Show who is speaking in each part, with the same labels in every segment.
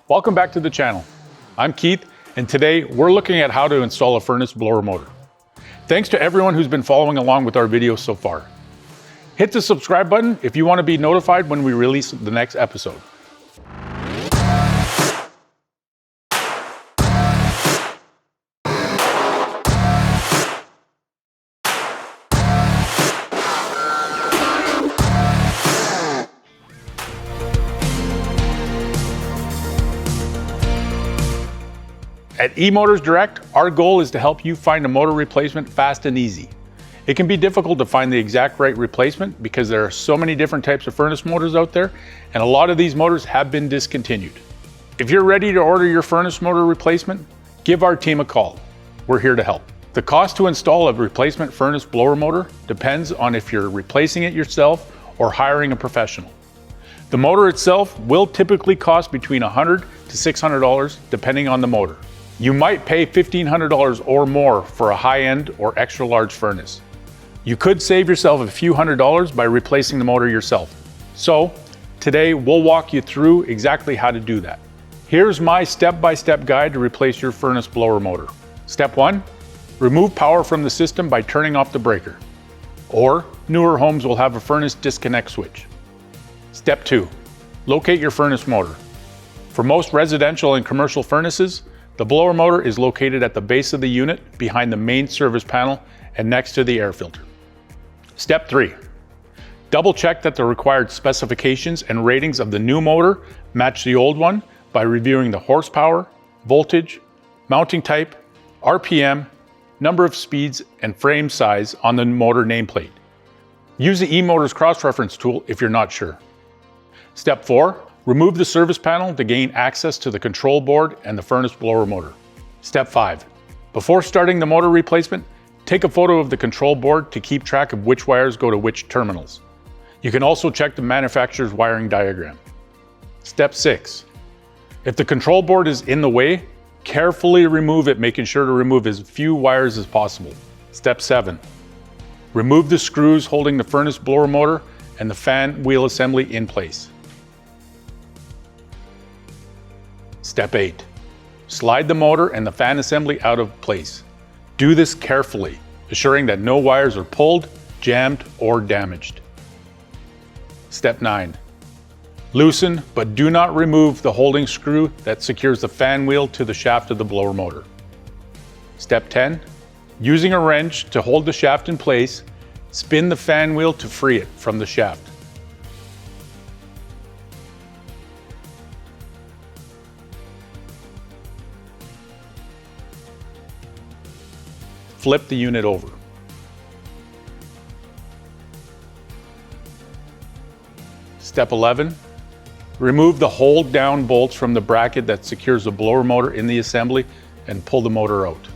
Speaker 1: Welcome back to the channel. I'm Keith, and today we're looking at how to install a furnace blower motor. Thanks to everyone who's been following along with our videos so far. Hit the subscribe button if you want to be notified when we release the next episode. At eMotors Direct, our goal is to help you find a motor replacement fast and easy. It can be difficult to find the exact right replacement because there are so many different types of furnace motors out there, and a lot of these motors have been discontinued. If you're ready to order your furnace motor replacement, give our team a call. We're here to help. The cost to install a replacement furnace blower motor depends on if you're replacing it yourself or hiring a professional. The motor itself will typically cost between $100 to $600 depending on the motor. You might pay $1,500 or more for a high-end or extra large furnace. You could save yourself a few $100s by replacing the motor yourself. So today we'll walk you through exactly how to do that. Here's my step-by-step guide to replace your furnace blower motor. Step 1, remove power from the system by turning off the breaker. Or newer homes will have a furnace disconnect switch. Step 2, locate your furnace motor. For most residential and commercial furnaces, the blower motor is located at the base of the unit behind the main service panel and next to the air filter. Step 3. Double check that the required specifications and ratings of the new motor match the old one by reviewing the horsepower, voltage, mounting type, RPM, number of speeds, and frame size on the motor nameplate. Use the eMotors cross-reference tool if you're not sure. Step 4. Remove the service panel to gain access to the control board and the furnace blower motor. Step 5. Before starting the motor replacement, take a photo of the control board to keep track of which wires go to which terminals. You can also check the manufacturer's wiring diagram. Step 6. If the control board is in the way, carefully remove it, making sure to remove as few wires as possible. Step 7. Remove the screws holding the furnace blower motor and the fan wheel assembly in place. Step 8. Slide the motor and the fan assembly out of place. Do this carefully, assuring that no wires are pulled, jammed, or damaged. Step 9. Loosen, but do not remove the holding screw that secures the fan wheel to the shaft of the blower motor. Step 10. Using a wrench to hold the shaft in place, spin the fan wheel to free it from the shaft. Flip the unit over. Step 11. Remove the hold down bolts from the bracket that secures the blower motor in the assembly and pull the motor out.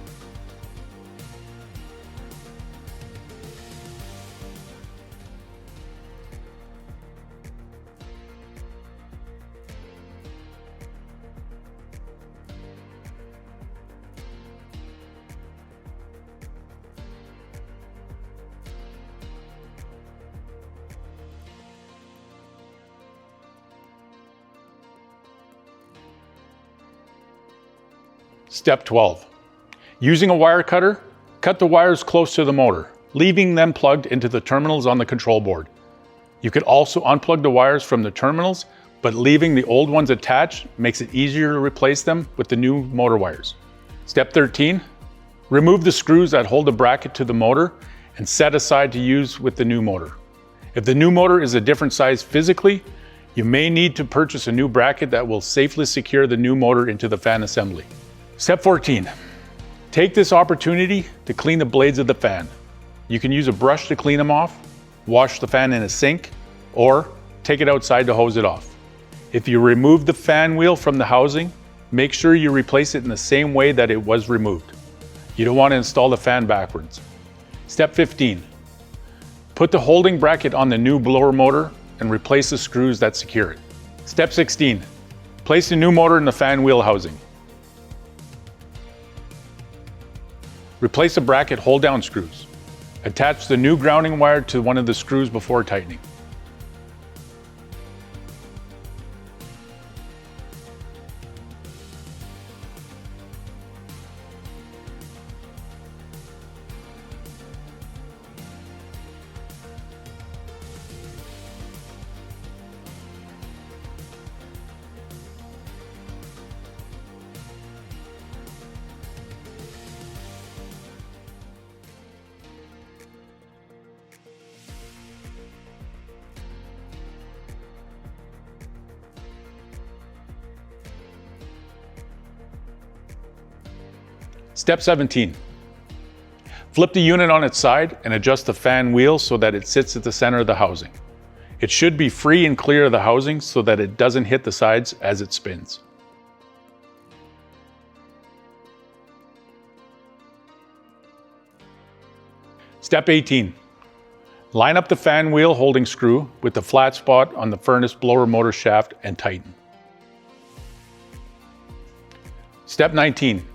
Speaker 1: Step 12. Using a wire cutter, cut the wires close to the motor, leaving them plugged into the terminals on the control board. You could also unplug the wires from the terminals, but leaving the old ones attached makes it easier to replace them with the new motor wires. Step 13. Remove the screws that hold the bracket to the motor and set aside to use with the new motor. If the new motor is a different size physically, you may need to purchase a new bracket that will safely secure the new motor into the fan assembly. Step 14. Take this opportunity to clean the blades of the fan. You can use a brush to clean them off, wash the fan in a sink, or take it outside to hose it off. If you remove the fan wheel from the housing, make sure you replace it in the same way that it was removed. You don't want to install the fan backwards. Step 15. Put the holding bracket on the new blower motor and replace the screws that secure it. Step 16. Place the new motor in the fan wheel housing. Replace the bracket hold-down screws. Attach the new grounding wire to one of the screws before tightening. Step 17. Flip the unit on its side and adjust the fan wheel so that it sits at the center of the housing. It should be free and clear of the housing so that it doesn't hit the sides as it spins. Step 18. Line up the fan wheel holding screw with the flat spot on the furnace blower motor shaft and tighten. Step 19.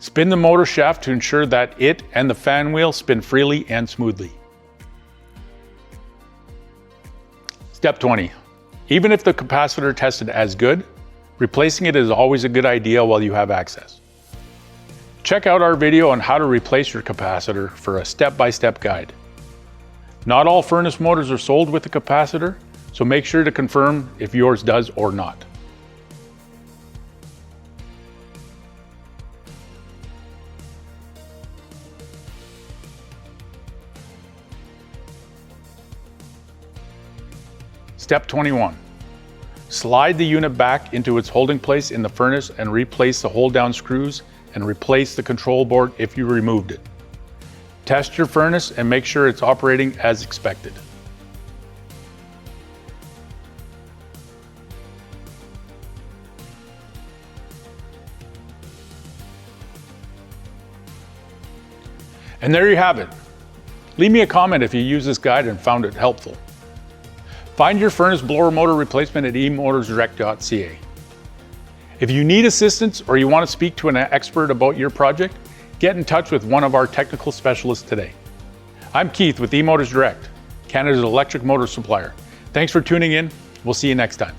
Speaker 1: Spin the motor shaft to ensure that it and the fan wheel spin freely and smoothly. Step 20. Even if the capacitor tested as good, replacing it is always a good idea while you have access. Check out our video on how to replace your capacitor for a step-by-step guide. Not all furnace motors are sold with a capacitor, so make sure to confirm if yours does or not. Step 21. Slide the unit back into its holding place in the furnace and replace the hold-down screws and replace the control board if you removed it. Test your furnace and make sure it's operating as expected. And there you have it. Leave me a comment if you use this guide and found it helpful. Find your furnace blower motor replacement at emotorsdirect.ca. If you need assistance or you want to speak to an expert about your project, get in touch with one of our technical specialists today. I'm Keith with eMotors Direct, Canada's electric motor supplier. Thanks for tuning in. We'll see you next time.